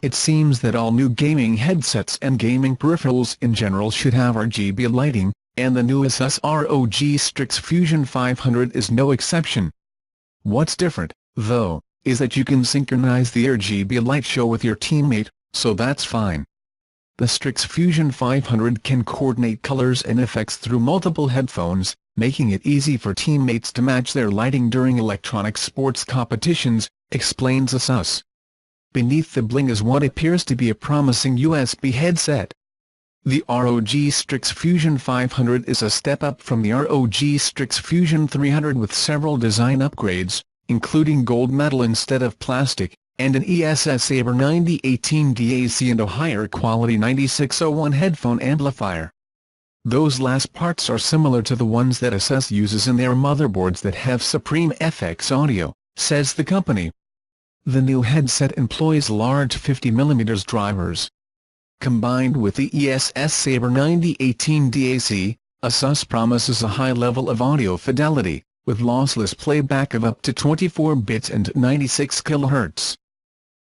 It seems that all new gaming headsets and gaming peripherals in general should have RGB lighting, and the new Asus ROG Strix Fusion 500 is no exception. What's different, though, is that you can synchronize the RGB light show with your teammate, so that's fine. The Strix Fusion 500 can coordinate colors and effects through multiple headphones, making it easy for teammates to match their lighting during electronic sports competitions, explains Asus. Beneath the bling is what appears to be a promising USB headset. The ROG Strix Fusion 500 is a step up from the ROG Strix Fusion 300 with several design upgrades, including gold metal instead of plastic, and an ESS Saber 9018 DAC and a higher quality 9601 headphone amplifier. Those last parts are similar to the ones that Asus uses in their motherboards that have Supreme FX audio, says the company. The new headset employs large 50mm drivers. Combined with the ESS Saber 9018 DAC, Asus promises a high level of audio fidelity, with lossless playback of up to 24 bits and 96 kHz.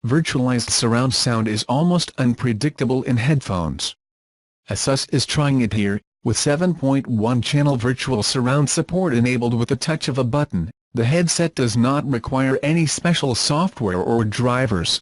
Virtualized surround sound is almost unpredictable in headphones. Asus is trying it here, with 7.1-channel virtual surround support enabled with the touch of a button. The headset does not require any special software or drivers.